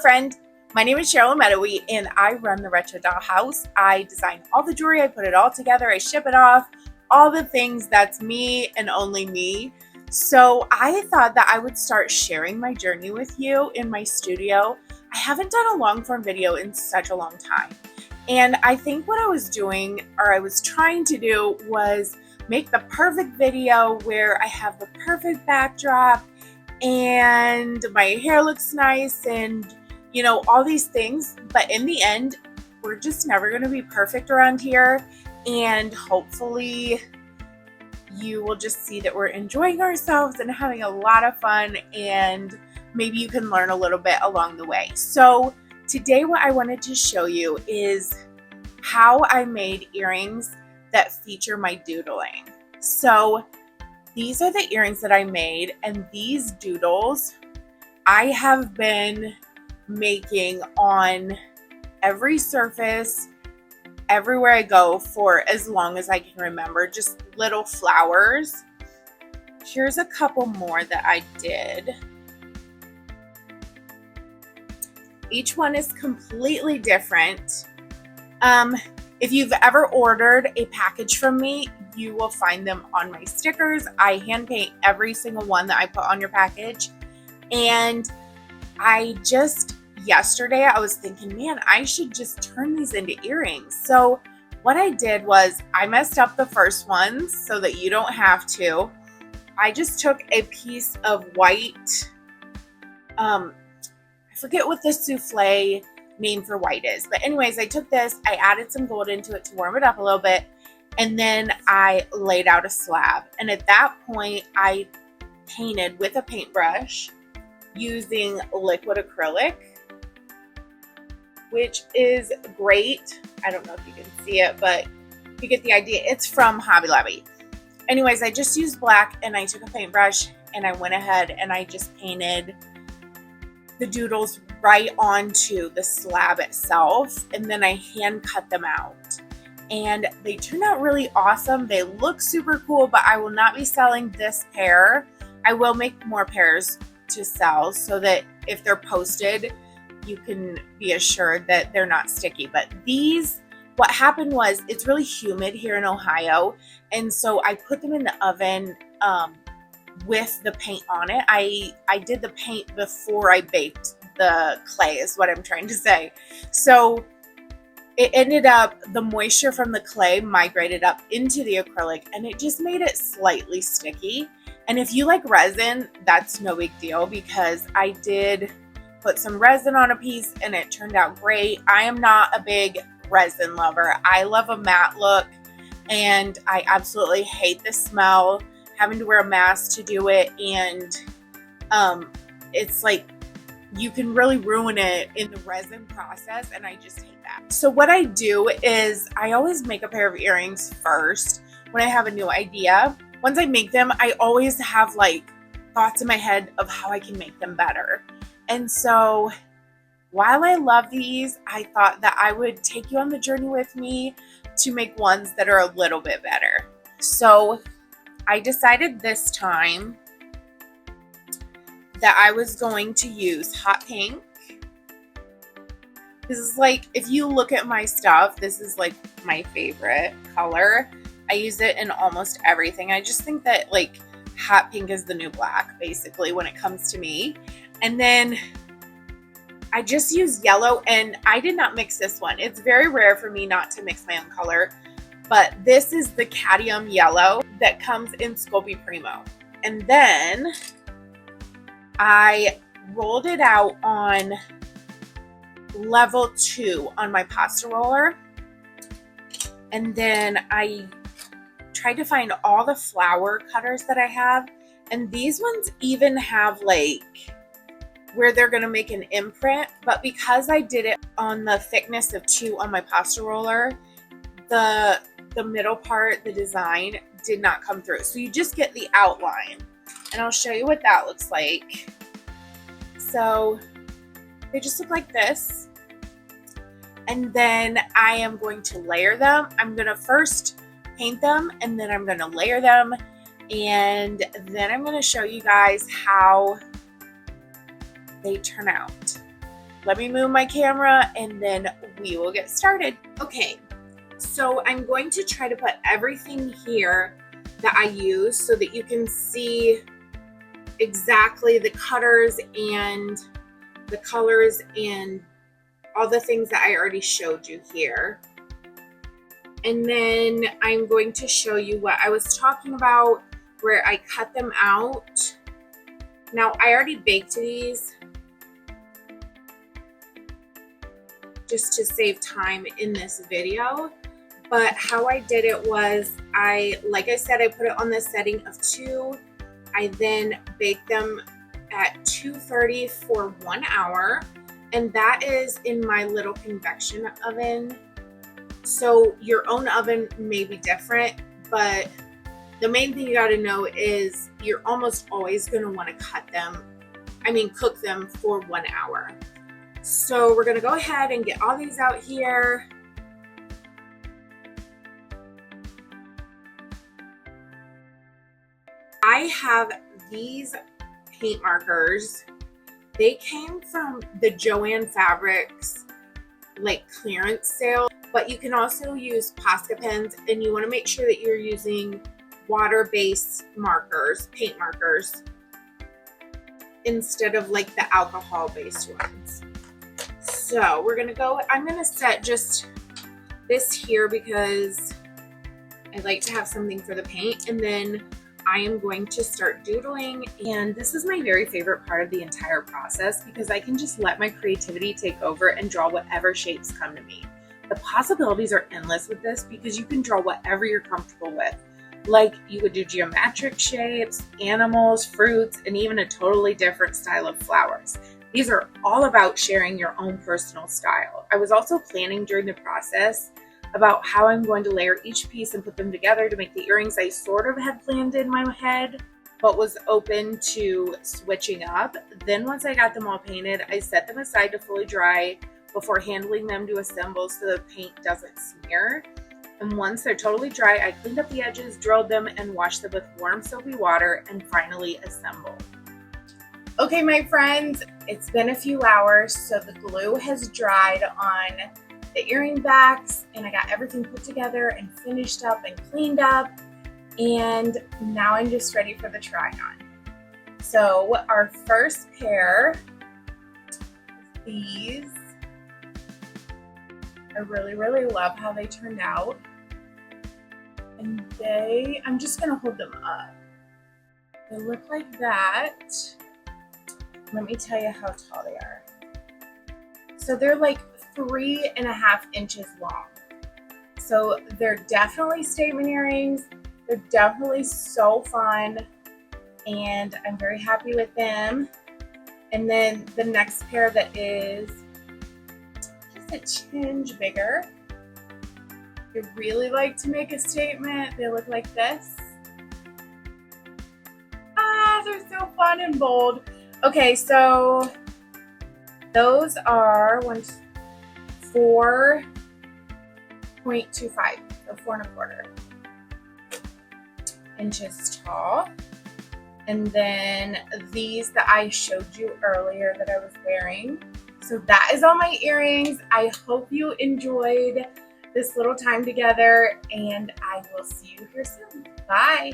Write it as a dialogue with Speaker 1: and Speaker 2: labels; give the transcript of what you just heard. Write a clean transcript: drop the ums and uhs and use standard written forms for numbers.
Speaker 1: friend. My name is Cheryl and I run the Retro Doll House. I design all the jewelry, I put it all together, I ship it off, all the things. That's me and only me. So I thought that I would start sharing my journey with you in my studio. I haven't done a long form video in such a long time. And I think what I was doing, or I was trying to do, was make the perfect video where I have the perfect backdrop and my hair looks nice and, you know, all these things. But in the end, we're just never going to be perfect around here. And hopefully you will just see that we're enjoying ourselves and having a lot of fun, and maybe you can learn a little bit along the way. So today what I wanted to show you is how I made earrings that feature my doodling. So these are the earrings that I made, and these doodles I have been making on every surface, everywhere I go, for as long as I can remember. Just little flowers. Here's a couple more that I did. Each one is completely different. If you've ever ordered a package from me, you will find them on my stickers. I hand paint every single one that I put on your package. And yesterday I was thinking, man, I should just turn these into earrings. So what I did was I messed up the first ones so that you don't have to. I just took a piece of white, I forget what the souffle name for white is, but anyways, I took this, I added some gold into it to warm it up a little bit, and then I laid out a slab. And at that point I painted with a paintbrush using liquid acrylic, which is great. I don't know if you can see it, but you get the idea. It's from Hobby Lobby. Anyways, I just used black and I took a paintbrush and I went ahead and I just painted the doodles right onto the slab itself, and then I hand cut them out. And they turned out really awesome. They look super cool, but I will not be selling this pair. I will make more pairs to sell so that if they're posted, you can be assured that they're not sticky. But these, what happened was, it's really humid here in Ohio, and so I put them in the oven with the paint on it. I did the paint before I baked the clay, is what I'm trying to say. So it ended up, the moisture from the clay migrated up into the acrylic, and it just made it slightly sticky. And if you like resin, that's no big deal, because I did put some resin on a piece and it turned out great. I am not a big resin lover. I love a matte look, and I absolutely hate the smell, having to wear a mask to do it, and it's like you can really ruin it in the resin process, and I just hate that. So what I do is I always make a pair of earrings first when I have a new idea. Once I make them, I always have like thoughts in my head of how I can make them better. And so while I love these, I thought that I would take you on the journey with me to make ones that are a little bit better. So I decided this time that I was going to use hot pink. This is like, if you look at my stuff, this is like my favorite color. I use it in almost everything. I just think that like hot pink is the new black, basically, when it comes to me. And then I just use yellow, and I did not mix this one. It's very rare for me not to mix my own color, but this is the cadmium yellow that comes in Sculpey Primo. And then I rolled it out on level 2 on my pasta roller. And then I tried to find all the flower cutters that I have. And these ones even have like where they're going to make an imprint. But because I did it on the thickness of 2 on my pasta roller, the middle part, the design, did not come through. So you just get the outline. And I'll show you what that looks like. So they just look like this. And then I am going to layer them. I'm going to first paint them, and then I'm going to layer them. And then I'm going to show you guys how they turn out. let me move my camera and then we will get started. Okay, so I'm going to try to put everything here that I use so that you can see exactly the cutters and the colors and all the things that I already showed you here. And then I'm going to show you what I was talking about where I cut them out. Now I already baked these just to save time in this video, but how I did it was like I said, I put it on the setting of 2. I then baked them at 230 for 1 hour, and that is in my little convection oven. So your own oven may be different, but the main thing you got to know is you're almost always going to want to cook them for 1 hour. So we're going to go ahead and get all these out here. I have these paint markers. They came from the Joann Fabrics like clearance sale, but you can also use Posca pens, and you want to make sure that you're using water-based markers, paint markers, instead of like the alcohol-based ones. So we're gonna go, I'm gonna set just this here because I like to have something for the paint, and then I am going to start doodling. And this is my very favorite part of the entire process because I can just let my creativity take over and draw whatever shapes come to me. The possibilities are endless with this because you can draw whatever you're comfortable with. Like you could do geometric shapes, animals, fruits, and even a totally different style of flowers. These are all about sharing your own personal style. I was also planning during the process about how I'm going to layer each piece and put them together to make the earrings I sort of had planned in my head, but was open to switching up. Then once I got them all painted, I set them aside to fully dry before handling them to assemble so the paint doesn't smear. And once they're totally dry, I cleaned up the edges, drilled them, and washed them with warm soapy water, and finally assembled. Okay, my friends, it's been a few hours, so the glue has dried on the earring backs, and I got everything put together and finished up and cleaned up, and now I'm just ready for the try on. So our first pair is these. I really, really love how they turned out. And I'm just gonna hold them up. They look like that. Let me tell you how tall they are. So they're like 3.5 inches long. So they're definitely statement earrings. They're definitely so fun, and I'm very happy with them. And then the next pair that is just a tinge bigger. I really like to make a statement. They look like this. They're so fun and bold. Okay, so those are 4.25, so 4.25 inches tall. And then these that I showed you earlier that I was wearing. So that is all my earrings. I hope you enjoyed this little time together, and I will see you here soon. Bye.